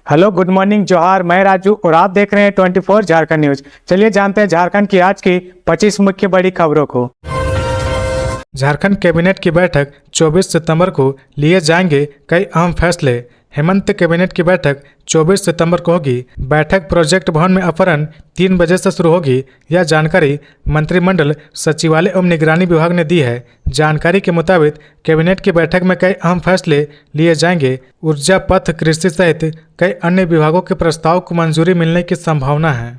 Hello, good morning, जोहार। मैं राजू और आप देख रहे हैं 24 झारखंड न्यूज। चलिए जानते हैं झारखंड की आज की 25 मुख्य बड़ी खबरों को। झारखंड कैबिनेट की बैठक 24 सितंबर को लिए जाएंगे कई अहम फैसले। हेमंत कैबिनेट की बैठक 24 सितंबर को होगी। बैठक प्रोजेक्ट भवन में अपराह्न 3 बजे से शुरू होगी। यह जानकारी मंत्रिमंडल सचिवालय एवं निगरानी विभाग ने दी है। जानकारी के मुताबिक कैबिनेट की बैठक में कई अहम फैसले लिए जाएंगे। ऊर्जा, पथ, कृषि सहित कई अन्य विभागों के प्रस्ताव को मंजूरी मिलने की संभावना है।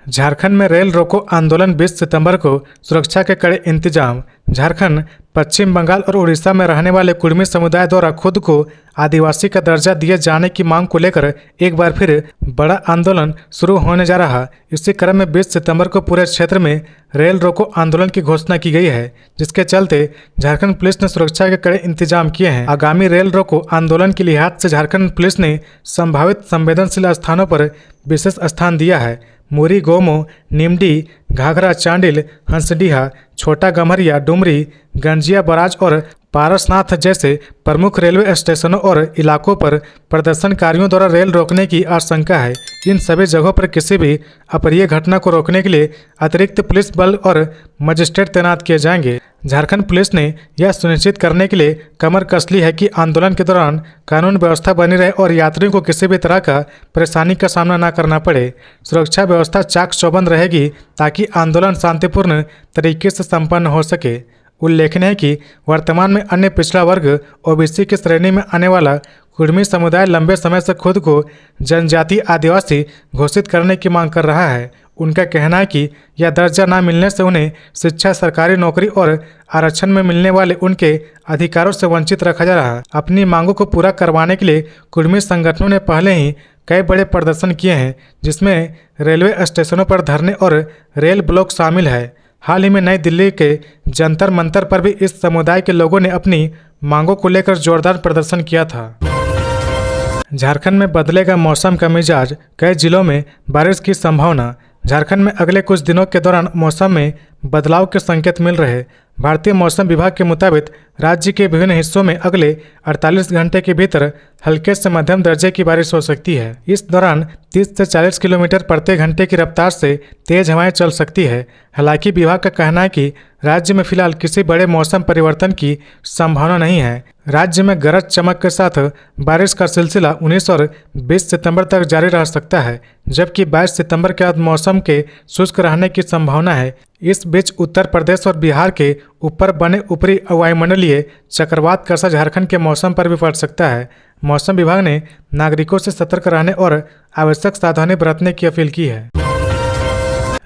झारखंड में रेल रोको आंदोलन 20 सितंबर को, सुरक्षा के कड़े इंतजाम। झारखंड, पश्चिम बंगाल और उड़ीसा में रहने वाले कुर्मी समुदाय द्वारा खुद को आदिवासी का दर्जा दिए जाने की मांग को लेकर एक बार फिर बड़ा आंदोलन शुरू होने जा रहा। इसी क्रम में 20 सितंबर को पूरे क्षेत्र में रेल रोको आंदोलन की घोषणा की गई है, जिसके चलते झारखंड पुलिस ने सुरक्षा के कड़े इंतजाम किए हैं। आगामी रेल रोको आंदोलन के लिहाज से झारखंड पुलिस ने संभावित संवेदनशील स्थानों पर विशेष स्थान दिया है। मुरी, गोमो, निमडी, घाघरा, चांडिल, हंसडीहा, छोटा गम्हरिया, डुमरी, गंजिया बराज और पारसनाथ जैसे प्रमुख रेलवे स्टेशनों और इलाकों पर प्रदर्शनकारियों द्वारा रेल रोकने की आशंका है। इन सभी जगहों पर किसी भी अप्रिय घटना को रोकने के लिए अतिरिक्त पुलिस बल और मजिस्ट्रेट तैनात किए जाएंगे। झारखंड पुलिस ने यह सुनिश्चित करने के लिए कमर कस ली है कि आंदोलन के दौरान कानून व्यवस्था बनी रहे और यात्रियों को किसी भी तरह का परेशानी का सामना न करना पड़े। सुरक्षा व्यवस्था चाक चौबंद रहेगी ताकि आंदोलन शांतिपूर्ण तरीके से संपन्न हो सके। उल्लेखनीय है कि वर्तमान में अन्य पिछड़ा वर्ग ओबीसी की श्रेणी में आने वाला कुर्मी समुदाय लंबे समय से खुद को जनजाति आदिवासी घोषित करने की मांग कर रहा है। उनका कहना है कि यह दर्जा न मिलने से उन्हें शिक्षा, सरकारी नौकरी और आरक्षण में मिलने वाले उनके अधिकारों से वंचित रखा जा रहा है। अपनी मांगों को पूरा करवाने के लिए कुर्मी संगठनों ने पहले ही कई बड़े प्रदर्शन किए हैं, जिसमें रेलवे स्टेशनों पर धरने और रेल ब्लॉक शामिल है। हाल ही में नई दिल्ली के जंतर मंतर पर भी इस समुदाय के लोगों ने अपनी मांगों को लेकर जोरदार प्रदर्शन किया था। झारखंड में बदलेगा मौसम का मिजाज, कई जिलों में बारिश की संभावना। झारखंड में अगले कुछ दिनों के दौरान मौसम में बदलाव के संकेत मिल रहे। भारतीय मौसम विभाग के मुताबिक राज्य के विभिन्न हिस्सों में अगले 48 घंटे के भीतर हल्के से मध्यम दर्जे की बारिश हो सकती है। इस दौरान 30 से 40 किलोमीटर प्रति घंटे की रफ्तार से तेज हवाएं चल सकती है। हालांकि विभाग का कहना है कि राज्य में फिलहाल किसी बड़े मौसम परिवर्तन की संभावना नहीं है। राज्य में गरज चमक के साथ बारिश का सिलसिला 19 और 20 सितंबर तक जारी रह सकता है, जबकि 22 सितंबर के बाद मौसम के शुष्क रहने की संभावना है। इस बीच उत्तर प्रदेश और बिहार के ऊपर बने ऊपरी वायुमंडलीय चक्रवात का असर झारखंड के मौसम पर भी पड़ सकता है। मौसम विभाग ने नागरिकों से सतर्क रहने और आवश्यक सावधानी बरतने की अपील की है।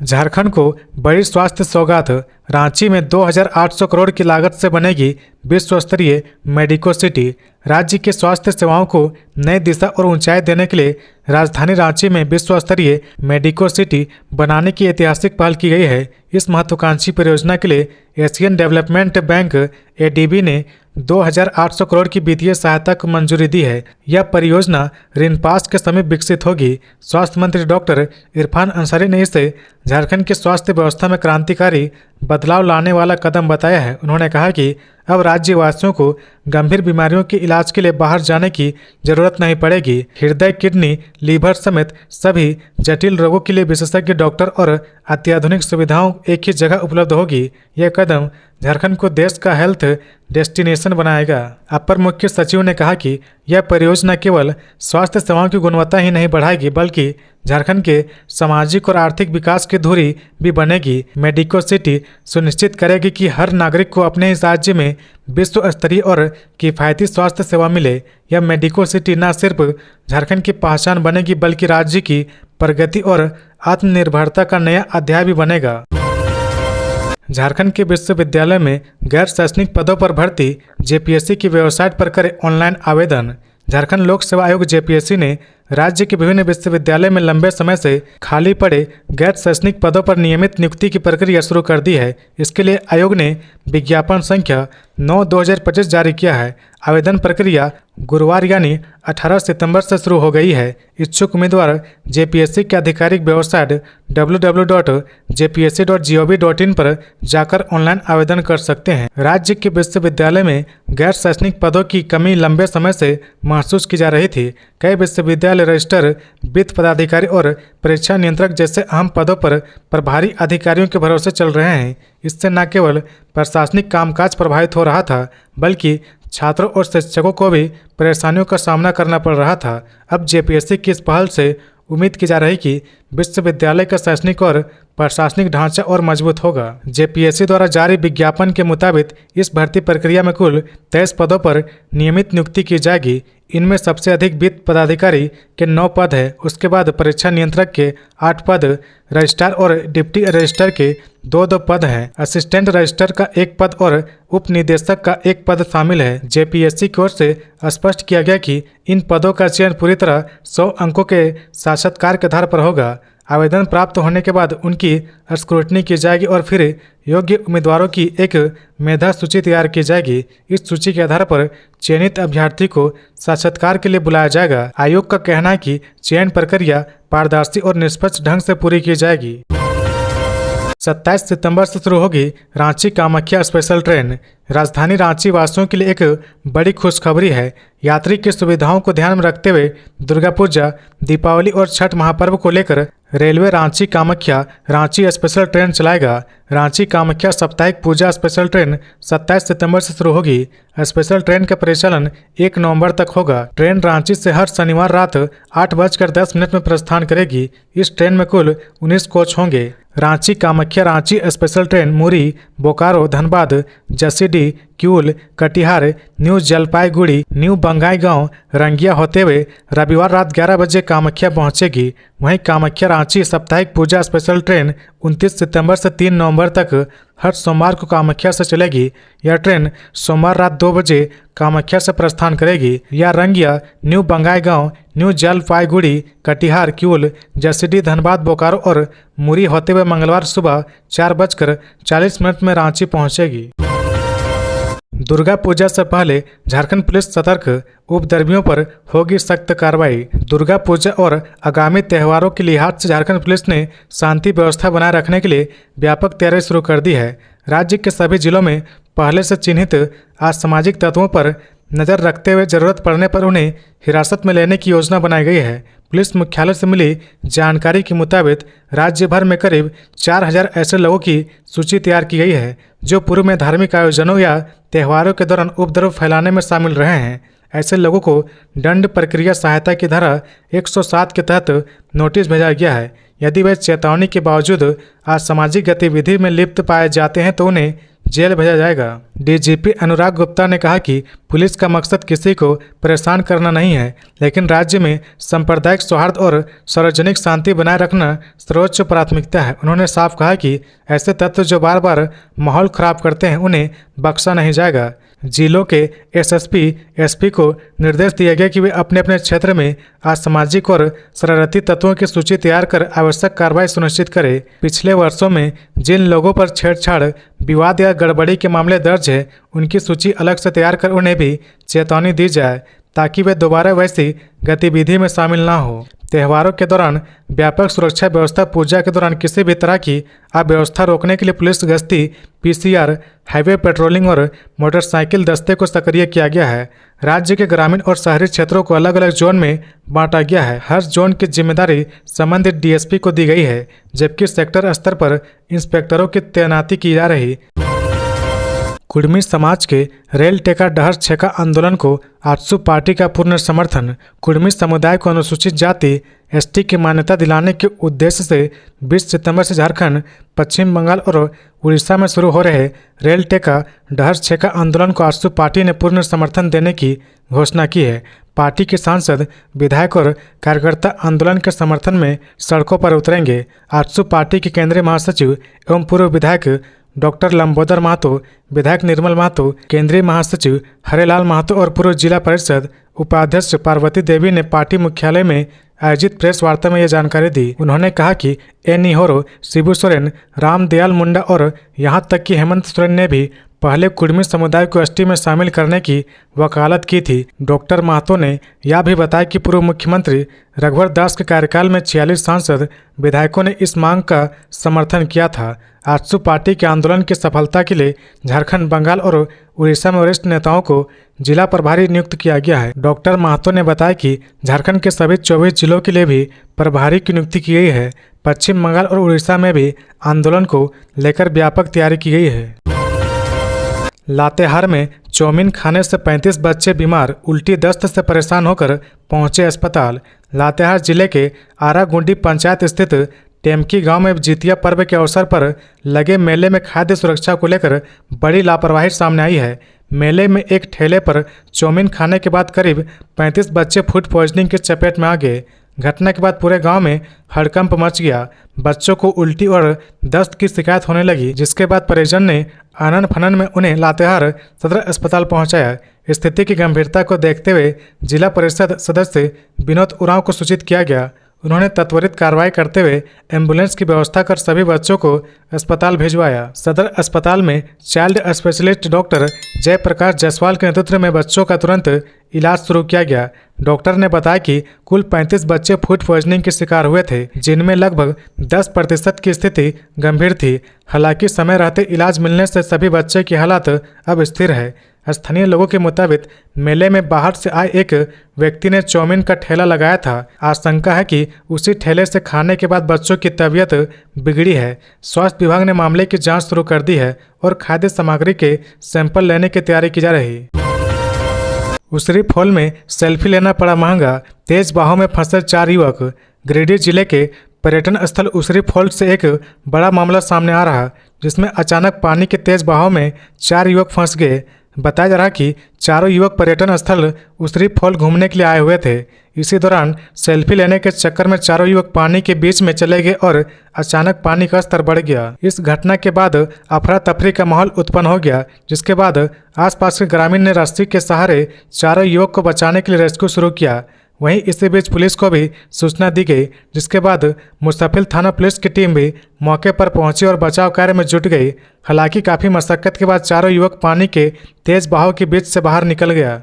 झारखंड को बड़ी स्वास्थ्य सौगात, रांची में 2800 करोड़ की लागत से बनेगी विश्व स्तरीय मेडिको सिटी। राज्य की स्वास्थ्य सेवाओं को नई दिशा और ऊंचाई देने के लिए राजधानी रांची में विश्व स्तरीय मेडिको सिटी बनाने की ऐतिहासिक पहल की गई है। इस महत्वाकांक्षी परियोजना के लिए एशियन डेवलपमेंट बैंक एडीबी ने 2800 करोड़ की वित्तीय सहायता को मंजूरी दी है। यह परियोजना रिनपास के समीप विकसित होगी। स्वास्थ्य मंत्री डॉक्टर इरफान अंसारी ने इसे झारखंड की स्वास्थ्य व्यवस्था में क्रांतिकारी बदलाव लाने वाला कदम बताया है। उन्होंने कहा कि अब राज्यवासियों को गंभीर बीमारियों के इलाज के लिए बाहर जाने की जरूरत नहीं पड़ेगी। हृदय, किडनी, लीवर समेत सभी जटिल रोगों के लिए विशेषज्ञ डॉक्टर और अत्याधुनिक सुविधाओं एक ही जगह उपलब्ध होगी। यह कदम झारखंड को देश का हेल्थ डेस्टिनेशन बनाएगा। अपर मुख्य सचिव ने कहा कि यह परियोजना केवल स्वास्थ्य सेवाओं की गुणवत्ता ही नहीं बढ़ाएगी, बल्कि झारखंड के सामाजिक और आर्थिक विकास की धुरी भी बनेगी। मेडिको सिटी सुनिश्चित करेगी कि हर नागरिक को अपने इस राज्य में विश्व स्तरीय और किफ़ायती स्वास्थ्य सेवा मिले। यह मेडिको सिटी न सिर्फ झारखंड की पहचान बनेगी, बल्कि राज्य की प्रगति और आत्मनिर्भरता का नया अध्याय भी बनेगा। झारखंड के विश्वविद्यालय में गैर शैक्षणिक पदों पर भर्ती, जेपीएससी की वेबसाइट पर करे ऑनलाइन आवेदन। झारखंड लोक सेवा आयोग जेपीएससी ने राज्य के विभिन्न विश्वविद्यालय में लंबे समय से खाली पड़े गैर शैक्षणिक पदों पर नियमित नियुक्ति की प्रक्रिया शुरू कर दी है। इसके लिए आयोग ने विज्ञापन संख्या 9/2025 जारी किया है। आवेदन प्रक्रिया गुरुवार यानी 18 सितंबर से शुरू हो गई है। इच्छुक उम्मीदवार जेपीएससी के आधिकारिक वेबसाइट www.jpsc.gov.in पर जाकर ऑनलाइन आवेदन कर सकते हैं। राज्य के विश्वविद्यालय में गैर शैक्षणिक पदों की कमी लंबे समय से महसूस की जा रही थी। कई विश्वविद्यालय रजिस्टर, वित्त पदाधिकारी और परीक्षा नियंत्रक जैसे अहम पदों पर प्रभारी अधिकारियों के भरोसे चल रहे हैं। इससे न केवल प्रशासनिक कामकाज प्रभावित हो रहा था, बल्कि छात्रों और शिक्षकों को भी परेशानियों का सामना करना पड़ रहा था। अब जेपीएससी की इस पहल से उम्मीद की जा रही कि विश्वविद्यालय का शैक्षणिक और प्रशासनिक ढांचा और मजबूत होगा। जेपीएससी द्वारा जारी विज्ञापन के मुताबिक इस भर्ती प्रक्रिया में कुल 23 पदों पर नियमित नियुक्ति की जाएगी। इनमें सबसे अधिक वित्त पदाधिकारी के 9 पद है। उसके बाद परीक्षा नियंत्रक के 8 पद, रजिस्ट्रार और डिप्टी रजिस्ट्रार के 2 पद हैं। असिस्टेंट रजिस्ट्रार का 1 पद और उप निदेशक का 1 पद शामिल है। जेपीएससी की ओर से स्पष्ट किया गया कि इन पदों का चयन पूरी तरह 100 अंकों के साक्षात्कार के आधार पर होगा। आवेदन प्राप्त होने के बाद उनकी स्क्रूटनी की जाएगी और फिर योग्य उम्मीदवारों की एक मेधा सूची तैयार की जाएगी। इस सूची के आधार पर चयनित अभ्यर्थी को साक्षात्कार के लिए बुलाया जाएगा। आयोग का कहना है कि चयन प्रक्रिया पारदर्शी और निष्पक्ष ढंग से पूरी की जाएगी। 27 सितंबर से शुरू होगी रांची कामाख्या स्पेशल ट्रेन। राजधानी रांची वासियों के लिए एक बड़ी खुशखबरी है। यात्री की सुविधाओं को ध्यान में रखते हुए दुर्गा पूजा, दीपावली और छठ महापर्व को लेकर railway Ranchi Kamakhya Ranchi special train चलाएगा। रांची कामाख्या साप्ताहिक पूजा स्पेशल ट्रेन 27 सितंबर से शुरू होगी। स्पेशल ट्रेन का परिचालन 1 नवंबर तक होगा। ट्रेन रांची से हर शनिवार रात 8:10 में प्रस्थान करेगी। इस ट्रेन में कुल 19 कोच होंगे। रांची कामाख्या रांची स्पेशल ट्रेन मुरी, बोकारो, धनबाद, जसीडीह, किऊल, कटिहार, न्यू जलपाईगुड़ी, न्यू बंगाईगांव, रंगिया होते हुए रविवार रात 11 बजे कामाख्या पहुंचेगी। वहीं कामाख्या रांची साप्ताहिक पूजा स्पेशल ट्रेन 29 सितंबर से 3 नवंबर तक हर सोमवार को कामाख्या से चलेगी। यह ट्रेन सोमवार रात 2 बजे कामाख्या से प्रस्थान करेगी। यह रंगिया, न्यू बंगाईगांव, न्यू जलपाईगुड़ी, कटिहार, किऊल, जसीडीह, धनबाद, बोकारो और मुरी होते हुए मंगलवार सुबह 4:40 में रांची पहुंचेगी। दुर्गा पूजा से पहले झारखंड पुलिस सतर्क, उपद्रवियों पर होगी सख्त कार्रवाई। दुर्गा पूजा और आगामी त्योहारों के लिहाज से झारखंड पुलिस ने शांति व्यवस्था बनाए रखने के लिए व्यापक तैयारी शुरू कर दी है। राज्य के सभी जिलों में पहले से चिन्हित असामाजिक तत्वों पर नज़र रखते हुए जरूरत पड़ने पर उन्हें हिरासत में लेने की योजना बनाई गई है। पुलिस मुख्यालय से मिली जानकारी के मुताबिक राज्य भर में करीब 4000 ऐसे लोगों की सूची तैयार की गई है जो पूर्व में धार्मिक आयोजनों या त्योहारों के दौरान उपद्रव फैलाने में शामिल रहे हैं। ऐसे लोगों को दंड प्रक्रिया सहायता की धारा 107 के तहत नोटिस भेजा गया है। यदि वे चेतावनी के बावजूद असामाजिक गतिविधि में लिप्त पाए जाते हैं तो उन्हें जेल भेजा जाएगा। डीजीपी अनुराग गुप्ता ने कहा कि पुलिस का मकसद किसी को परेशान करना नहीं है, लेकिन राज्य में सांप्रदायिक सौहार्द और सार्वजनिक शांति बनाए रखना सर्वोच्च प्राथमिकता है। उन्होंने साफ कहा कि ऐसे तत्व जो बार बार माहौल खराब करते हैं उन्हें बख्शा नहीं जाएगा। जिलों के एसएसपी, एसपी को निर्देश दिया गया कि वे अपने अपने क्षेत्र में असामाजिक और शरारती तत्वों की सूची तैयार कर आवश्यक कार्रवाई सुनिश्चित करें। पिछले वर्षों में जिन लोगों पर छेड़छाड़, विवाद या गड़बड़ी के मामले दर्ज है उनकी सूची अलग से तैयार कर उन्हें भी चेतावनी दी जाए ताकि वे दोबारा वैसी गतिविधि में शामिल ना हो। त्योहारों के दौरान व्यापक सुरक्षा व्यवस्था। पूजा के दौरान किसी भी तरह की अव्यवस्था रोकने के लिए पुलिस गश्ती, पीसीआर, हाईवे पेट्रोलिंग और मोटरसाइकिल दस्ते को सक्रिय किया गया है। राज्य के ग्रामीण और शहरी क्षेत्रों को अलग अलग जोन में बांटा गया है। हर जोन की जिम्मेदारी संबंधित डीएसपी को दी गई है, जबकि सेक्टर स्तर पर इंस्पेक्टरों की तैनाती की जा रही। कुर्मी समाज के रेल टेका डहर छेका आंदोलन को आजसू पार्टी का पूर्ण समर्थन। कुर्मी समुदाय को अनुसूचित जाति एसटी की मान्यता दिलाने के उद्देश्य से 20 सितंबर से झारखंड, पश्चिम बंगाल और उड़ीसा में शुरू हो रहे रेल टेका डहर छेका आंदोलन को आजसू पार्टी ने पूर्ण समर्थन देने की घोषणा की है। पार्टी के सांसद, विधायक और कार्यकर्ता आंदोलन के समर्थन में सड़कों पर उतरेंगे। आजसू पार्टी के केंद्रीय महासचिव एवं पूर्व विधायक डॉक्टर लंबोदर महतो, विधायक निर्मल महतो, केंद्रीय महासचिव हरेलाल महतो और पूर्व जिला परिषद उपाध्यक्ष पार्वती देवी ने पार्टी मुख्यालय में आयोजित प्रेस वार्ता में यह जानकारी दी। उन्होंने कहा कि एनिहोरो, शिबू सोरेन, रामदयाल मुंडा और यहां तक कि हेमंत सोरेन ने भी पहले कुर्मी समुदाय को एसटी में शामिल करने की वकालत की थी। डॉक्टर महतो ने यह भी बताया कि पूर्व मुख्यमंत्री रघुवर दास के कार्यकाल में 46 सांसद विधायकों ने इस मांग का समर्थन किया था। आजसू पार्टी के आंदोलन की सफलता के लिए झारखंड, बंगाल और उड़ीसा में वरिष्ठ नेताओं को जिला प्रभारी नियुक्त किया गया है। डॉक्टर महतो ने बताया कि झारखंड के सभी 24 जिलों के लिए भी प्रभारी की नियुक्ति की गई है। पश्चिम बंगाल और उड़ीसा में भी आंदोलन को लेकर व्यापक तैयारी की गई है। लातेहार में चाउमीन खाने से 35 बच्चे बीमार, उल्टी दस्त से परेशान होकर पहुंचे अस्पताल। लातेहार जिले के आरागुंडी पंचायत स्थित टेमकी गांव में जितिया पर्व के अवसर पर लगे मेले में खाद्य सुरक्षा को लेकर बड़ी लापरवाही सामने आई है। मेले में एक ठेले पर चाउमीन खाने के बाद करीब 35 बच्चे फूड पॉइजनिंग की चपेट में आ गए। घटना के बाद पूरे गांव में हड़कंप मच गया। बच्चों को उल्टी और दस्त की शिकायत होने लगी, जिसके बाद परिजन ने आनन फनन में उन्हें लातेहार सदर अस्पताल पहुंचाया। स्थिति की गंभीरता को देखते हुए जिला परिषद सदस्य विनोद उरांव को सूचित किया गया। उन्होंने त्वरित कार्रवाई करते हुए एम्बुलेंस की व्यवस्था कर सभी बच्चों को अस्पताल भिजवाया। सदर अस्पताल में child specialist doctor Jayprakash Jaiswal के नेतृत्व में बच्चों का तुरंत इलाज शुरू किया गया। डॉक्टर ने बताया कि कुल 35 बच्चे फूड पॉइजनिंग के शिकार हुए थे, जिनमें लगभग 10% की स्थिति गंभीर थी। हालांकि समय रहते इलाज मिलने से सभी बच्चे की हालत अब स्थिर है। स्थानीय लोगों के मुताबिक मेले में बाहर से आए एक व्यक्ति ने चाउमीन का ठेला लगाया था। आशंका है कि उसी ठेले से खाने के बाद बच्चों की तबीयत बिगड़ी है। स्वास्थ्य विभाग ने मामले की जांच शुरू कर दी है और खाद्य सामग्री के सैंपल लेने की तैयारी की जा रही। उसरी फॉल में सेल्फी लेना पड़ा महंगा, तेज बहाव में फंसे 4 युवक। गिरिडीह जिले के पर्यटन स्थल उसरी फॉल से एक बड़ा मामला सामने आ रहा, जिसमें अचानक पानी के तेज बहाव में 4 युवक फंस गए। बताया जा रहा कि चारों युवक पर्यटन स्थल उसरी फॉल घूमने के लिए आए हुए थे। इसी दौरान सेल्फी लेने के चक्कर में चारों युवक पानी के बीच में चले गए और अचानक पानी का स्तर बढ़ गया। इस घटना के बाद अफरा तफरी का माहौल उत्पन्न हो गया, जिसके बाद आसपास के ग्रामीण ने रस्सी के सहारे चारों युवक को बचाने के लिए रेस्क्यू शुरू किया। वहीं इसी बीच पुलिस को भी सूचना दी गई, जिसके बाद मुस्तफिल थाना पुलिस की टीम भी मौके पर पहुंची और बचाव कार्य में जुट गई। हालांकि काफ़ी मशक्कत के बाद चारों युवक पानी के तेज बहाव के बीच से बाहर निकल गया।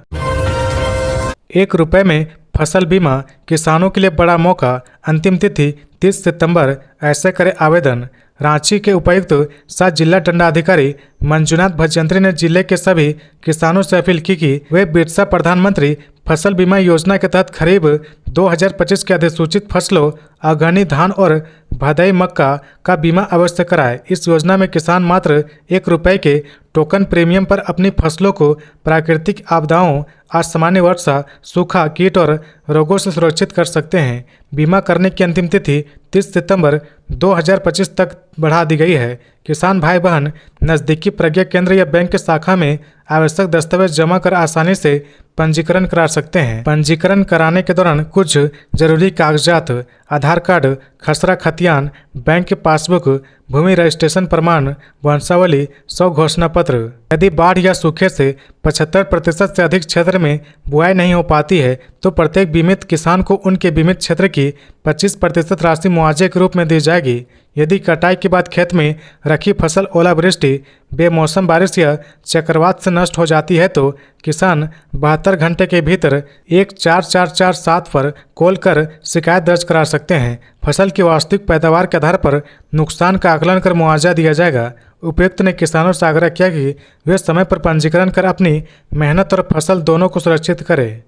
1 रुपये में फसल बीमा, किसानों के लिए बड़ा मौका। अंतिम तिथि 30 सितंबर। ऐसे करें आवेदन। रांची के उपायुक्त सह जिला दंडाधिकारी मंजुनाथ भजयंत्री ने जिले के सभी किसानों से अपील की कि वे बिरसा प्रधानमंत्री फसल बीमा योजना के तहत खरीफ 2025 के अधिसूचित फसलों अगहनी धान और भदई मक्का का बीमा अवश्य कराएं। इस योजना में किसान मात्र 1 रुपये के टोकन प्रीमियम पर अपनी फसलों को प्राकृतिक आपदाओं, असामान्य वर्षा, सूखा, कीट और रोगों से सुरक्षित कर सकते हैं। बीमा करने की अंतिम तिथि 30 सितंबर 2025 तक बढ़ा दी गई है। किसान भाई बहन नज़दीकी प्रज्ञा केंद्र या बैंक की शाखा में आवश्यक दस्तावेज जमा कर आसानी से पंजीकरण करा सकते हैं। पंजीकरण कराने के दौरान कुछ जरूरी कागजात, आधार कार्ड, खसरा खतियान, बैंक की पासबुक, भूमि रजिस्ट्रेशन प्रमाण, वंशावली, 100 घोषणा पत्र। यदि बाढ़ या सूखे से 75% से अधिक क्षेत्र में बुआई नहीं हो पाती है तो प्रत्येक बीमित किसान को उनके बीमित क्षेत्र की 25% राशि मुआवजे के रूप में दी जाएगी। यदि कटाई के बाद खेत में रखी फसल ओलावृष्टि, बेमौसम बारिश या चक्रवात से नष्ट हो जाती है तो किसान 72 घंटे के भीतर 14447 पर कॉल कर शिकायत दर्ज करा सकते हैं। फसल की वास्तविक पैदावार के आधार पर नुकसान का आकलन कर मुआवजा दिया जाएगा। उपायुक्त ने किसानों से आग्रह किया कि वे समय पर पंजीकरण कर अपनी मेहनत और फसल दोनों को सुरक्षित करें।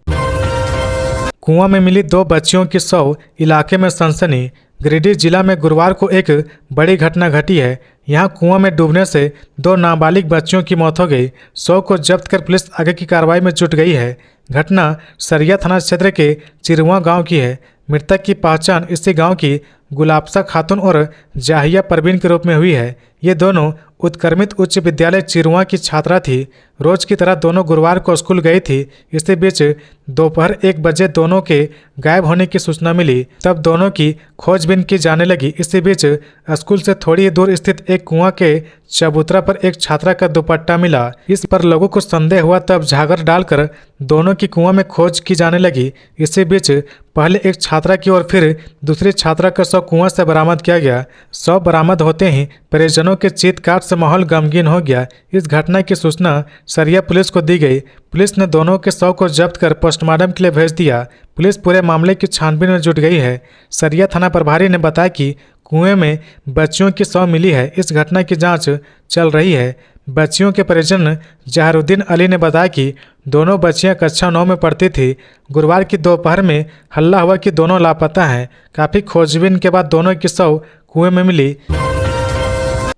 कुआं में मिली 2 बच्चियों की शव, इलाके में सनसनी। गिरिडीह जिला में गुरुवार को एक बड़ी घटना घटी है। यहां कुआं में डूबने से 2 नाबालिग बच्चियों की मौत हो गई। शव को जब्त कर पुलिस आगे की कार्रवाई में जुट गई है। घटना सरिया थाना क्षेत्र के चिरुआ गांव की है। मृतक की पहचान इसी गांव की गुलाबसा खातून और जाहिया परवीन के रूप में हुई है। ये दोनों उत्क्रमित उच्च विद्यालय चिरुआ की छात्रा थी। रोज की तरह दोनों गुरुवार को स्कूल गई थी। इसी बीच दोपहर 1 बजे दोनों के गायब होने की सूचना मिली। तब दोनों की खोजबीन की जाने लगी। इसी बीच स्कूल से थोड़ी ही दूर स्थित एक कुआं के चबूतरा पर एक छात्रा का दुपट्टा मिला। इस पर लोगों को संदेह हुआ, तब झागर डालकर दोनों की कुआं में खोज की जाने लगी। इसी बीच पहले एक छात्रा की और फिर दूसरी छात्रा का शव कुआं से बरामद किया गया। शव बरामद होते ही परिजनों के चीत्कार से माहौल गमगीन हो गया। इस घटना की सूचना सरिया पुलिस को दी गई। पुलिस ने दोनों के शव को जब्त कर पोस्टमार्टम के लिए भेज दिया। पुलिस पूरे मामले की छानबीन में जुट गई है। सरिया थाना प्रभारी ने बताया कि कुएं में बच्चियों की शव मिली है। इस घटना की जांच चल रही है। बच्चियों के परिजन जहरुद्दीन अली ने बताया कि दोनों बच्चियां कक्षा 9 में पढ़ती थी। गुरुवार की दोपहर में हल्ला हुआ कि दोनों लापता हैं। काफ़ी खोजबीन के बाद दोनों की शव कुएं में मिली।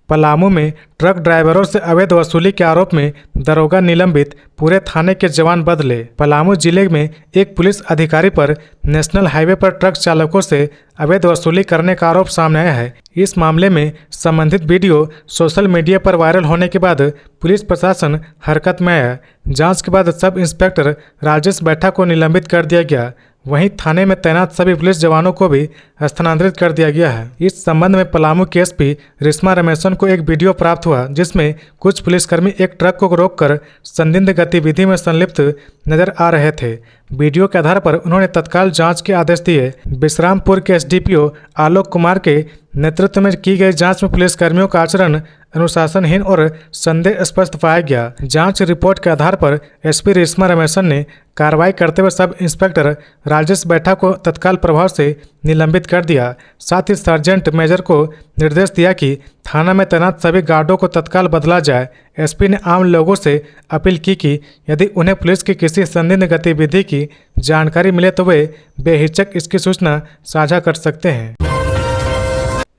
पलामू में ट्रक ड्राइवरों से अवैध वसूली के आरोप में दरोगा निलंबित, पूरे थाने के जवान बदले। पलामू जिले में एक पुलिस अधिकारी पर नेशनल हाईवे पर ट्रक चालकों से अवैध वसूली करने का आरोप सामने आया है। इस मामले में संबंधित वीडियो सोशल मीडिया पर वायरल होने के बाद पुलिस प्रशासन हरकत में आया। जांच के बाद सब इंस्पेक्टर राजेश बैठा को निलंबित कर दिया गया। वहीं थाने में तैनात सभी पुलिस जवानों को भी स्थानांतरित कर दिया गया है। इस संबंध में पलामू के एसपी रिश्मा रमेशन को एक वीडियो प्राप्त हुआ, जिसमें कुछ पुलिसकर्मी एक ट्रक को रोककर संदिग्ध गतिविधि में संलिप्त नजर आ रहे थे। वीडियो के आधार पर उन्होंने तत्काल जांच के आदेश दिए। विश्रामपुर के एसडीपीओ आलोक कुमार के नेतृत्व में की गई जांच में पुलिसकर्मियों का आचरण अनुशासनहीन और संदेहास्पद पाया गया। जांच रिपोर्ट के आधार पर एसपी रिश्मा रमेशन ने कार्रवाई करते हुए सब इंस्पेक्टर राजेश बैठा को तत्काल प्रभाव से निलंबित कर दिया। साथ ही सर्जेंट मेजर को निर्देश दिया कि थाना में तैनात सभी गार्डों को तत्काल बदला जाए। एसपी ने आम लोगों से अपील की कि यदि उन्हें पुलिस की किसी संदिग्ध गतिविधि की जानकारी मिले तो वे बेहिचक इसकी सूचना साझा कर सकते हैं।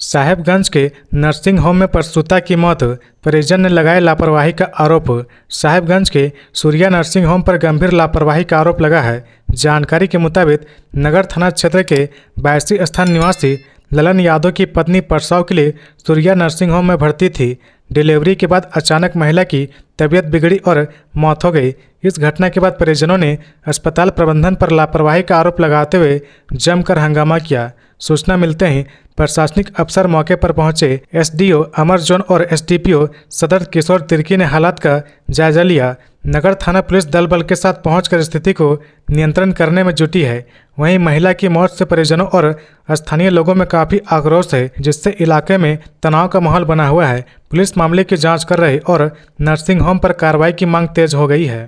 साहेबगंज के नर्सिंग होम में प्रसूता की मौत, परिजन ने लगाए लापरवाही का आरोप। साहेबगंज के सूर्या नर्सिंग होम पर गंभीर लापरवाही का आरोप लगा है। जानकारी के मुताबिक नगर थाना क्षेत्र के 82 स्थान निवासी ललन यादव की पत्नी प्रसव के लिए सूर्या नर्सिंग होम में भर्ती थी। डिलीवरी के बाद अचानक महिला की तबीयत बिगड़ी और मौत हो गई। इस घटना के बाद परिजनों ने अस्पताल प्रबंधन पर लापरवाही का आरोप लगाते हुए जमकर हंगामा किया। सूचना मिलते ही प्रशासनिक अफसर मौके पर पहुंचे। एसडीओ अमर जॉन और एसडीपीओ सदर किशोर तिर्की ने हालात का जायजा लिया। नगर थाना पुलिस दल बल के साथ पहुंचकर स्थिति को नियंत्रण करने में जुटी है। वहीं महिला की मौत से परिजनों और स्थानीय लोगों में काफ़ी आक्रोश है, जिससे इलाके में तनाव का माहौल बना हुआ है। पुलिस मामले की जांच कर रही और नर्सिंग होम पर कार्रवाई की मांग तेज हो गई है।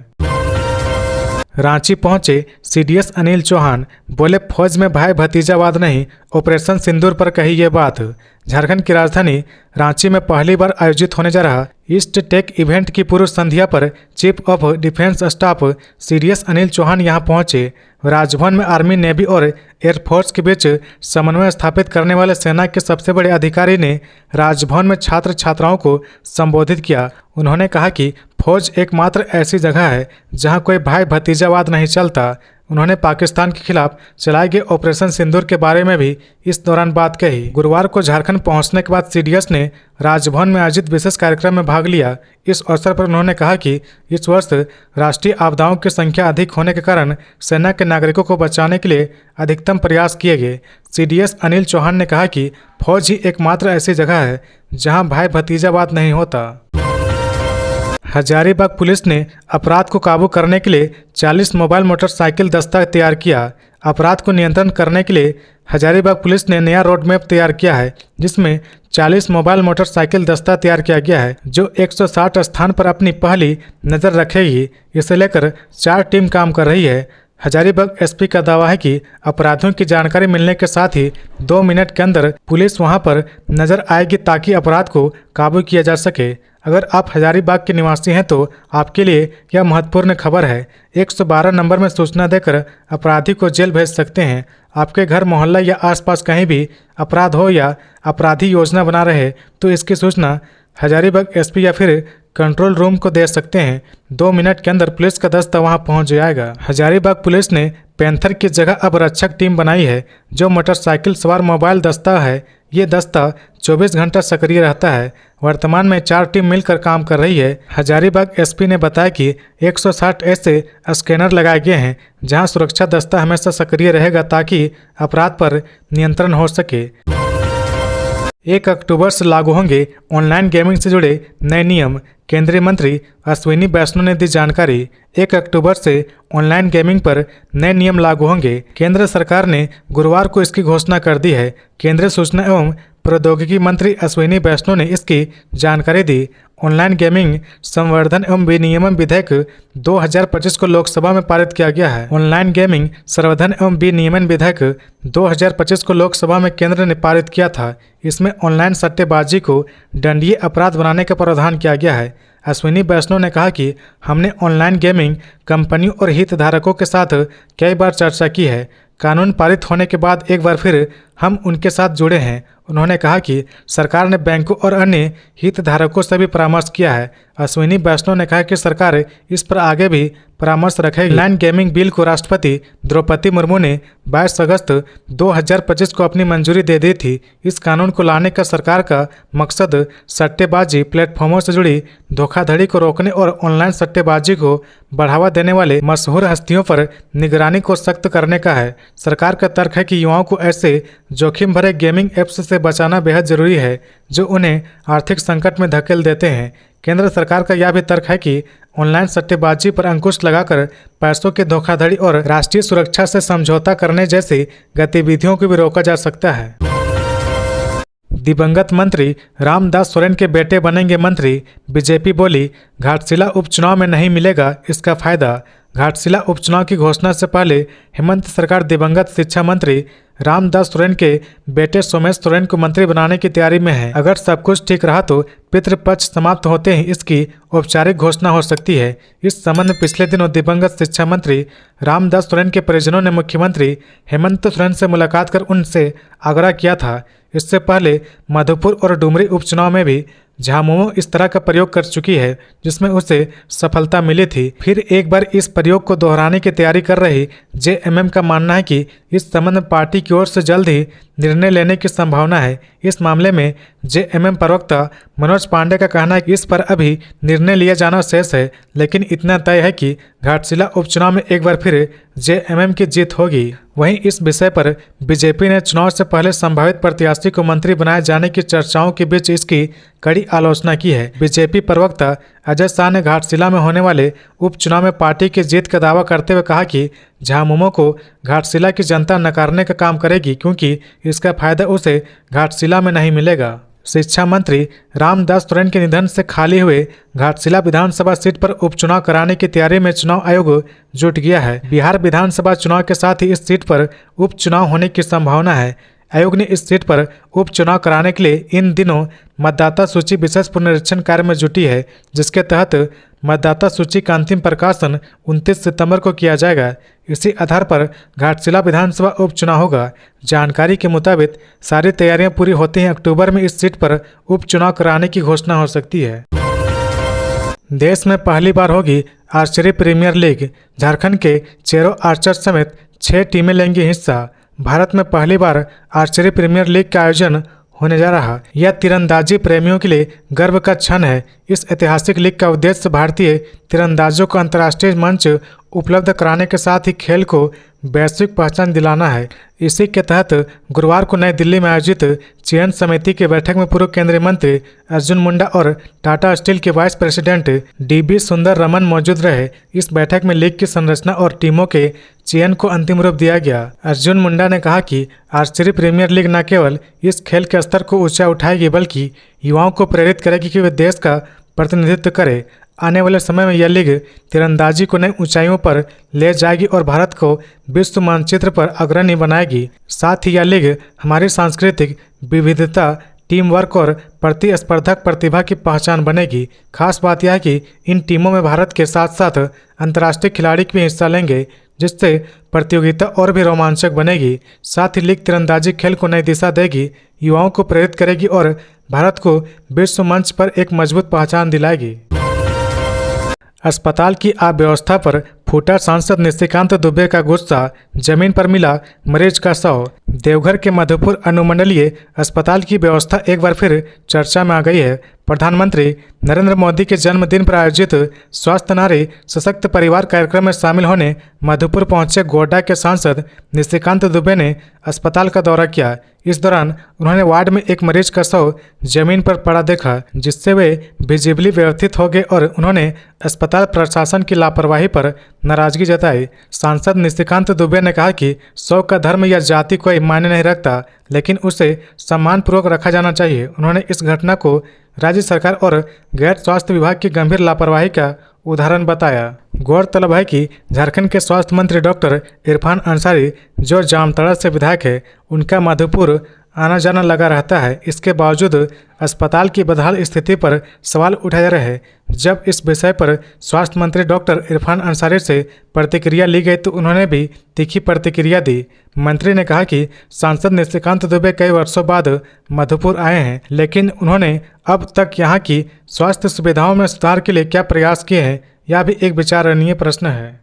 रांची पहुंचे सीडीएस अनिल चौहान, बोले फौज में भाई भतीजावाद नहीं, ऑपरेशन सिंदूर पर कही ये बात। झारखंड की राजधानी रांची में पहली बार आयोजित होने जा रहा ईस्ट टेक इवेंट की पूर्व संध्या पर chief of defence staff CDS Anil Chauhan यहां पहुंचे। राजभवन में आर्मी, नेवी और एयरफोर्स के बीच समन्वय स्थापित करने वाले सेना के सबसे बड़े अधिकारी ने राजभवन में छात्र छात्राओं को संबोधित किया। उन्होंने कहा कि फौज एकमात्र ऐसी जगह है जहां कोई भाई भतीजावाद नहीं चलता। उन्होंने पाकिस्तान के खिलाफ चलाए गए ऑपरेशन सिंदूर के बारे में भी इस दौरान बात कही। गुरुवार को झारखंड पहुंचने के बाद सीडीएस ने राजभवन में आयोजित विशेष कार्यक्रम में भाग लिया। इस अवसर पर उन्होंने कहा कि इस वर्ष राष्ट्रीय आपदाओं की संख्या अधिक होने के कारण सेना के नागरिकों को बचाने के लिए अधिकतम प्रयास किए गए। सीडीएस अनिल चौहान ने कहा कि फौज ही एकमात्र ऐसी जगह है जहां भाई भतीजावाद नहीं होता। हजारीबाग पुलिस ने अपराध को काबू करने के लिए 40 मोबाइल मोटरसाइकिल दस्ता तैयार किया। अपराध को नियंत्रण करने के लिए हजारीबाग पुलिस ने नया रोड मैप तैयार किया है, जिसमें 40 मोबाइल मोटरसाइकिल दस्ता तैयार किया गया है, जो 160 स्थान पर अपनी पहली नज़र रखेगी। इसे लेकर 4 टीम काम कर रही है। हजारीबाग एसपी का दावा है कि अपराधियों की जानकारी मिलने के साथ ही 2 मिनट के अंदर पुलिस वहां पर नजर आएगी ताकि अपराध को काबू किया जा सके। अगर आप हजारीबाग के निवासी हैं तो आपके लिए यह महत्वपूर्ण खबर है। 112 नंबर में सूचना देकर अपराधी को जेल भेज सकते हैं। आपके घर, मोहल्ला या आसपास कहीं भी अपराध हो या अपराधी योजना बना रहे तो इसकी सूचना हजारीबाग एसपी या फिर कंट्रोल रूम को दे सकते हैं। 2 मिनट के अंदर पुलिस का दस्ता वहां पहुंच जाएगा। हजारीबाग पुलिस ने पैंथर की जगह अब रक्षक टीम बनाई है, जो मोटरसाइकिल सवार मोबाइल दस्ता है। ये दस्ता 24 घंटा सक्रिय रहता है। वर्तमान में 4 टीम मिलकर काम कर रही है। हजारीबाग एसपी ने बताया कि 160 ऐसे स्कैनर लगाए गए हैं जहां सुरक्षा दस्ता हमेशा सक्रिय रहेगा ताकि अपराध पर नियंत्रण हो सके। 1 अक्टूबर से लागू होंगे ऑनलाइन गेमिंग से जुड़े नए नियम। केंद्रीय मंत्री अश्विनी वैष्णव ने दी जानकारी। 1 अक्टूबर से ऑनलाइन गेमिंग पर नए नियम लागू होंगे। केंद्र सरकार ने गुरुवार को इसकी घोषणा कर दी है। केंद्रीय सूचना एवं प्रौद्योगिकी मंत्री अश्विनी वैष्णव ने इसकी जानकारी दी। ऑनलाइन गेमिंग संवर्धन एवं विनियमन विधेयक 2025 को लोकसभा में पारित किया गया है। ऑनलाइन गेमिंग संवर्धन एवं विनियमन विधेयक 2025 को लोकसभा में केंद्र ने पारित किया था। इसमें ऑनलाइन सट्टेबाजी को दंडनीय अपराध बनाने का प्रावधान किया गया है। अश्विनी वैष्णव ने कहा कि हमने ऑनलाइन गेमिंग कंपनियों और हितधारकों के साथ कई बार चर्चा की है। कानून पारित होने के बाद एक बार फिर हम उनके साथ जुड़े हैं। उन्होंने कहा कि सरकार ने बैंकों और अन्य हितधारकों से भी परामर्श किया है। अश्विनी वैष्णव ने कहा कि सरकार इस पर आगे भी परामर्श रखेगी। ऑनलाइन गेमिंग बिल को राष्ट्रपति द्रौपदी मुर्मू ने 22 अगस्त 2025 को अपनी मंजूरी दे दी थी। इस कानून को लाने का सरकार का मकसद सट्टेबाजी प्लेटफॉर्मों से जुड़ी धोखाधड़ी को रोकने और ऑनलाइन सट्टेबाजी को बढ़ावा देने वाले मशहूर हस्तियों पर निगरानी को सख्त करने का है। सरकार का तर्क है कि युवाओं को ऐसे जोखिम भरे गेमिंग ऐप्स से बचाना बेहद जरूरी है जो उन्हें आर्थिक संकट में धकेल देते हैं। केंद्र सरकार का यह भी तर्क है कि ऑनलाइन सट्टेबाजी पर अंकुश लगाकर पैसों की धोखाधड़ी और राष्ट्रीय सुरक्षा से समझौता करने जैसी गतिविधियों को भी रोका जा सकता है। दिवंगत मंत्री रामदास सोरेन के बेटे बनेंगे मंत्री। बीजेपी बोली घाटशिला उपचुनाव में नहीं मिलेगा इसका फायदा। घाटशिला उपचुनाव की घोषणा से पहले हेमंत सरकार दिवंगत शिक्षा मंत्री रामदास सोरेन के बेटे सोमेश सोरेन को मंत्री बनाने की तैयारी में है। अगर सब कुछ ठीक रहा तो पितृपक्ष समाप्त होते ही इसकी औपचारिक घोषणा हो सकती है। इस संबंध में पिछले दिनों दिवंगत शिक्षा मंत्री रामदास सोरेन के परिजनों ने मुख्यमंत्री हेमंत सोरेन से मुलाकात कर उनसे आग्रह किया था। इससे पहले मधुपुर और डुमरी उपचुनाव में भी झामुमो इस तरह का प्रयोग कर चुकी है जिसमें उसे सफलता मिली थी। फिर एक बार इस प्रयोग को दोहराने की तैयारी कर रही जेएमएम का मानना है कि इस संबंध में पार्टी की ओर से जल्द ही निर्णय लेने की संभावना है। इस मामले में जेएमएम प्रवक्ता मनोज पांडे का कहना है कि इस पर अभी निर्णय लिया जाना शेष है, लेकिन इतना तय है कि घाटशिला उपचुनाव में एक बार फिर जेएमएम की जीत होगी। वहीं इस विषय पर बीजेपी ने चुनाव से पहले संभावित प्रत्याशी को मंत्री बनाए जाने की चर्चाओं के बीच इसकी कड़ी आलोचना की है। बीजेपी प्रवक्ता अजय शाह ने घाटशिला में होने वाले उपचुनाव में पार्टी की जीत का दावा करते हुए कहा कि झामुमो को घाटशिला की जनता नकारने का काम करेगी क्योंकि इसका फायदा उसे घाटशिला में नहीं मिलेगा। शिक्षा मंत्री रामदास सोरेन के निधन से खाली हुए घाटशिला विधानसभा सीट पर उपचुनाव कराने की तैयारी में चुनाव आयोग जुट गया है। बिहार विधानसभा चुनाव के साथ ही इस सीट पर उपचुनाव होने की संभावना है। आयोग ने इस सीट पर उपचुनाव कराने के लिए इन दिनों मतदाता सूची विशेष पुनरीक्षण कार्य में जुटी है, जिसके तहत मतदाता सूची का अंतिम प्रकाशन 29 सितंबर को किया जाएगा। इसी आधार पर घाटशिला विधानसभा उपचुनाव होगा। जानकारी के मुताबिक सारी तैयारियां पूरी होती हैं अक्टूबर में इस सीट पर उपचुनाव कराने की घोषणा हो सकती है। देश में पहली बार होगी आर्चरी प्रीमियर लीग। झारखंड के चेरो आर्चर समेत 6 टीमें लेंगी हिस्सा। भारत में पहली बार आर्चरी प्रीमियर लीग का आयोजन होने जा रहा। यह तीरंदाजी प्रेमियों के लिए गर्व का क्षण है। इस ऐतिहासिक लीग का उद्देश्य भारतीय तीरंदाजों को अंतर्राष्ट्रीय मंच उपलब्ध कराने के साथ ही खेल को वैश्विक पहचान दिलाना है। इसी के तहत गुरुवार को नई दिल्ली में आयोजित चयन समिति की बैठक में पूर्व केंद्रीय मंत्री अर्जुन मुंडा और टाटा स्टील के वाइस प्रेसिडेंट डीबी सुंदर रमन मौजूद रहे। इस बैठक में लीग की संरचना और टीमों के चयन को अंतिम रूप दिया गया। अर्जुन मुंडा ने कहा कि आर्चरी प्रीमियर लीग न केवल इस खेल के स्तर को ऊंचा उठाएगी बल्कि युवाओं को प्रेरित करेगी कि वे देश का प्रतिनिधित्व करें। आने वाले समय में यह लीग तीरंदाजी को नई ऊंचाइयों पर ले जाएगी और भारत को विश्व मानचित्र पर अग्रणी बनाएगी। साथ ही यह लीग हमारी सांस्कृतिक विविधता, टीम वर्क और प्रतिस्पर्धक प्रतिभा की पहचान बनेगी। खास बात यह है कि इन टीमों में भारत के साथ साथ अंतर्राष्ट्रीय खिलाड़ी भी हिस्सा लेंगे। जिससे प्रतियोगिता और भी रोमांचक बनेगी। साथ ही लीग तीरंदाजी खेल को नई दिशा देगी, युवाओं को प्रेरित करेगी और भारत को विश्व मंच पर एक मजबूत पहचान दिलाएगी। अस्पताल की अव्यवस्था पर फूटा सांसद निशिकांत दुबे का गुस्सा, जमीन पर मिला मरीज का शव। देवघर के मधुपुर अनुमंडलीय अस्पताल की व्यवस्था एक बार फिर चर्चा में आ गई है। प्रधानमंत्री नरेंद्र मोदी के जन्मदिन पर आयोजित स्वस्थ नारी सशक्त परिवार कार्यक्रम में शामिल होने मधुपुर पहुंचे गोड्डा के सांसद निशिकांत दुबे ने अस्पताल का दौरा किया। इस दौरान उन्होंने वार्ड में एक मरीज का शव जमीन पर पड़ा देखा, जिससे वे विजिबली व्यवस्थित हो गए और उन्होंने अस्पताल प्रशासन की लापरवाही पर नाराजगी जताई। सांसद निशिकांत दुबे ने कहा कि शव का धर्म या जाति कोई मायने नहीं रखता, लेकिन उसे सम्मानपूर्वक रखा जाना चाहिए। उन्होंने इस घटना को राज्य सरकार और गैर स्वास्थ्य विभाग की गंभीर लापरवाही का उदाहरण बताया। गौरतलब है कि झारखंड के स्वास्थ्य मंत्री डॉक्टर इरफान अंसारी, जो जामताड़ा से विधायक है, उनका मधुपुर आना जाना लगा रहता है। इसके बावजूद अस्पताल की बदहाल स्थिति पर सवाल उठाए जा रहे हैं। जब इस विषय पर स्वास्थ्य मंत्री डॉक्टर इरफान अंसारी से प्रतिक्रिया ली गई तो उन्होंने भी तीखी प्रतिक्रिया दी। मंत्री ने कहा कि सांसद निशिकांत दुबे कई वर्षों बाद मधुपुर आए हैं, लेकिन उन्होंने अब तक यहाँ की स्वास्थ्य सुविधाओं में सुधार के लिए क्या प्रयास किए हैं, यह भी एक विचारणीय प्रश्न है।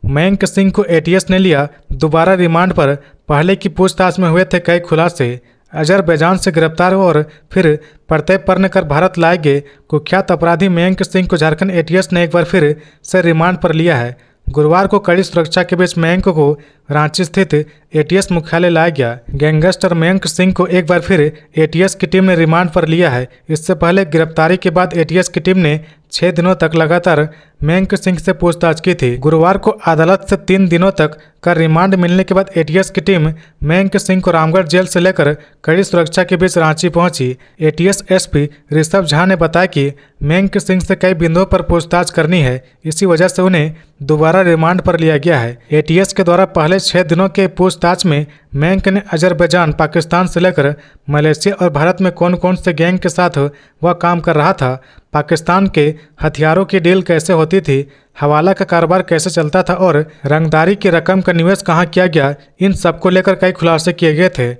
मयंक सिंह को एटीएस ने लिया दोबारा रिमांड पर। पहले की पूछताछ में हुए थे कई खुलासे। अजरबैजान से गिरफ्तार और फिर प्रत्यर्पण कर भारत लाए गए कुख्यात अपराधी मयंक सिंह को झारखंड एटीएस ने एक बार फिर से रिमांड पर लिया है। गुरुवार को कड़ी सुरक्षा के बीच मयंक को रांची स्थित एटीएस मुख्यालय लाया गया। गैंगस्टर मयंक सिंह को एक बार फिर एटीएस की टीम ने रिमांड पर लिया है। इससे पहले गिरफ्तारी के बाद एटीएस की टीम ने 6 दिनों तक लगातार मयंक सिंह से पूछताछ की थी। गुरुवार को अदालत से 3 दिनों तक का रिमांड मिलने के बाद एटीएस की टीम मयंक सिंह को रामगढ़ जेल से लेकर कड़ी सुरक्षा के बीच रांची पहुंची। एटीएस एसपी ऋषभ झा ने बताया कि मयंक सिंह से कई बिंदुओं पर पूछताछ करनी है, इसी वजह से उन्हें दोबारा रिमांड पर लिया गया है। एटीएस के द्वारा पहले 6 दिनों के पूछताछ में मयंक ने अजरबैजान, पाकिस्तान से लेकर मलेशिया और भारत में कौन कौन से गैंग के साथ वह काम कर रहा था, पाकिस्तान के हथियारों की डील कैसे होती थी, हवाला का कारोबार कैसे चलता था और रंगदारी की रकम का निवेश कहां किया गया, इन सब को लेकर कई खुलासे किए गए थे।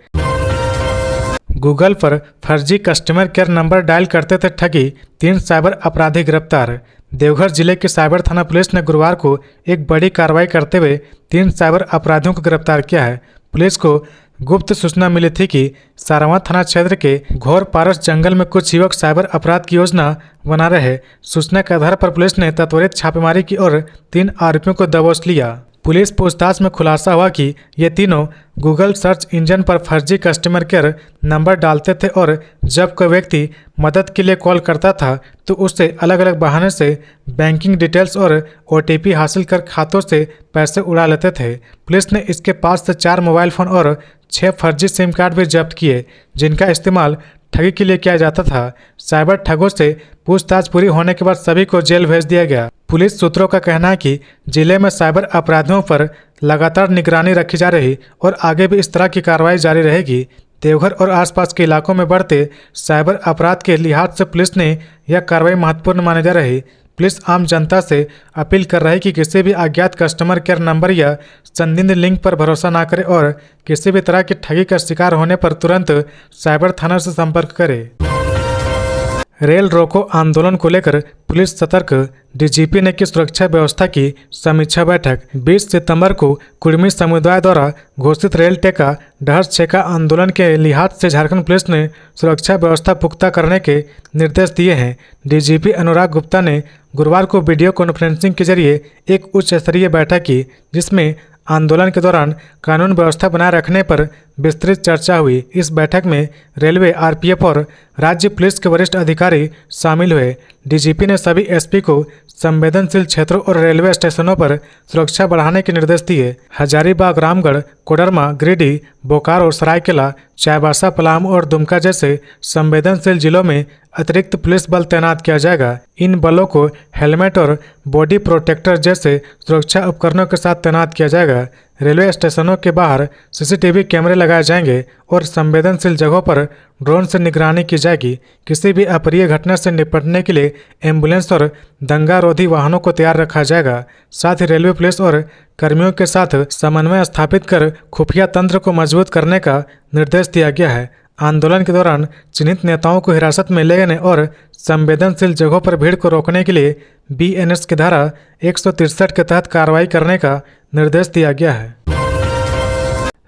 गूगल पर फर्जी कस्टमर केयर नंबर डायल करते थे ठगी, 3 साइबर अपराधी गिरफ्तार। देवघर जिले की साइबर थाना पुलिस ने गुरुवार को एक बड़ी कार्रवाई करते हुए 3 साइबर अपराधियों को गिरफ्तार किया है। पुलिस को गुप्त सूचना मिली थी कि सारवा थाना क्षेत्र के घोर पारस जंगल में कुछ युवक साइबर अपराध की योजना बना रहे। सूचना के आधार पर पुलिस ने त्वरित छापेमारी की और 3 आरोपियों को दबोच लिया। पुलिस पूछताछ में खुलासा हुआ कि ये तीनों गूगल सर्च इंजन पर फर्जी कस्टमर केयर नंबर डालते थे और जब कोई व्यक्ति मदद के लिए कॉल करता था तो उससे अलग अलग बहाने से बैंकिंग डिटेल्स और ओटीपी हासिल कर खातों से पैसे उड़ा लेते थे। पुलिस ने इसके पास से 4 मोबाइल फ़ोन और 6 फर्जी सिम कार्ड भी जब्त किए, जिनका इस्तेमाल ठगी के लिए किया जाता था। साइबर ठगों से पूछताछ पूरी होने के बाद सभी को जेल भेज दिया गया। पुलिस सूत्रों का कहना है कि जिले में साइबर अपराधियों पर लगातार निगरानी रखी जा रही और आगे भी इस तरह की कार्रवाई जारी रहेगी। देवघर और आसपास के इलाकों में बढ़ते साइबर अपराध के लिहाज से पुलिस ने यह कार्रवाई महत्वपूर्ण मानी जा रही। पुलिस आम जनता से अपील कर रही है कि किसी भी अज्ञात कस्टमर केयर नंबर या संदिग्ध लिंक पर भरोसा न करें और किसी भी तरह की ठगी का शिकार होने पर तुरंत साइबर थाना से संपर्क करें। रेल रोको आंदोलन को लेकर पुलिस सतर्क, डीजीपी ने की सुरक्षा व्यवस्था की समीक्षा बैठक। 20 सितंबर को कुर्मी समुदाय द्वारा घोषित रेल टेका डहर छेका आंदोलन के लिहाज से झारखंड पुलिस ने सुरक्षा व्यवस्था पुख्ता करने के निर्देश दिए हैं। डीजीपी अनुराग गुप्ता ने गुरुवार को वीडियो कॉन्फ्रेंसिंग के जरिए एक उच्च स्तरीय बैठक की, जिसमें आंदोलन के दौरान कानून व्यवस्था बनाए रखने पर विस्तृत चर्चा हुई। इस बैठक में रेलवे, आरपीएफ और राज्य पुलिस के वरिष्ठ अधिकारी शामिल हुए। डीजीपी ने सभी एसपी को संवेदनशील क्षेत्रों और रेलवे स्टेशनों पर सुरक्षा बढ़ाने के निर्देश दिए। हजारीबाग, रामगढ़, कोडरमा, गिरिडीह, बोकारो, सरायकेला, चाईबासा, पलामू और दुमका जैसे संवेदनशील जिलों में अतिरिक्त पुलिस बल तैनात किया जाएगा। इन बलों को हेलमेट और बॉडी प्रोटेक्टर जैसे सुरक्षा उपकरणों के साथ तैनात किया जाएगा। रेलवे स्टेशनों के बाहर सीसीटीवी कैमरे लगाए जाएंगे और संवेदनशील जगहों पर ड्रोन से निगरानी की जाएगी। किसी भी अप्रिय घटना से निपटने के लिए एम्बुलेंस और दंगारोधी वाहनों को तैयार रखा जाएगा। साथ ही रेलवे पुलिस और कर्मियों के साथ समन्वय स्थापित कर खुफिया तंत्र को मजबूत करने का निर्देश दिया गया है। आंदोलन के दौरान चिन्हित नेताओं को हिरासत में लेने और संवेदनशील जगहों पर भीड़ को रोकने के लिए बीएनएस की धारा 163 के तहत कार्रवाई करने का निर्देश दिया गया है।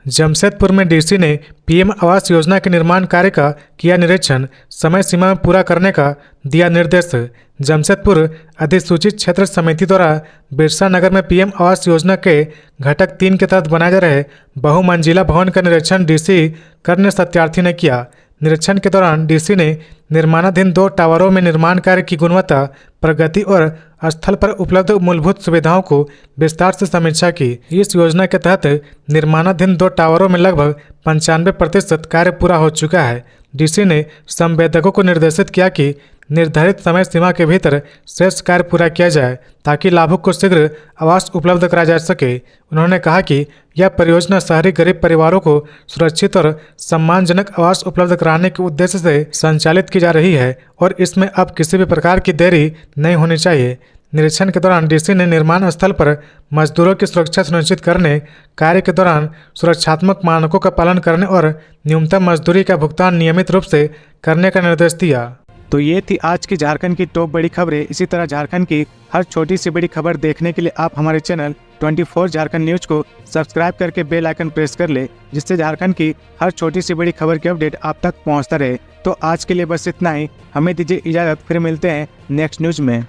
जमशेदपुर में डीसी ने पीएम आवास योजना के निर्माण कार्य का किया निरीक्षण, समय सीमा में पूरा करने का दिया निर्देश। जमशेदपुर अधिसूचित क्षेत्र समिति द्वारा बिरसा नगर में पीएम आवास योजना के घटक 3 के तहत बनाए जा रहे बहुमंजिला भवन का निरीक्षण डीसी करने सत्यार्थी ने किया। निरीक्षण के दौरान डीसी ने निर्माणाधीन 2 टावरों में निर्माण कार्य की गुणवत्ता, प्रगति और स्थल पर उपलब्ध मूलभूत सुविधाओं को विस्तार से समीक्षा की। इस योजना के तहत निर्माणाधीन 2 टावरों में लगभग 95% कार्य पूरा हो चुका है। डीसी ने संवेदकों को निर्देशित किया कि निर्धारित समय सीमा के भीतर शेष कार्य पूरा किया जाए ताकि लाभुक को शीघ्र आवास उपलब्ध कराया जा सके। उन्होंने कहा कि यह परियोजना शहरी गरीब परिवारों को सुरक्षित और सम्मानजनक आवास उपलब्ध कराने के उद्देश्य से संचालित की जा रही है और इसमें अब किसी भी प्रकार की देरी नहीं होनी चाहिए। निरीक्षण के दौरान डीसी ने निर्माण स्थल पर मजदूरों की सुरक्षा सुनिश्चित करने, कार्य के दौरान सुरक्षात्मक मानकों का पालन करने और न्यूनतम मजदूरी का भुगतान नियमित रूप से करने का निर्देश दिया। तो ये थी आज की झारखंड की टॉप बड़ी खबरें। इसी तरह झारखंड की हर छोटी सी बड़ी खबर देखने के लिए आप हमारे चैनल 24 झारखंड न्यूज को सब्सक्राइब करके बेल आइकन प्रेस कर ले, जिससे झारखंड की हर छोटी सी बड़ी खबर की अपडेट आप तक पहुंचता रहे। तो आज के लिए बस इतना ही, हमें दीजिए इजाजत, फिर मिलते हैं नेक्स्ट न्यूज में।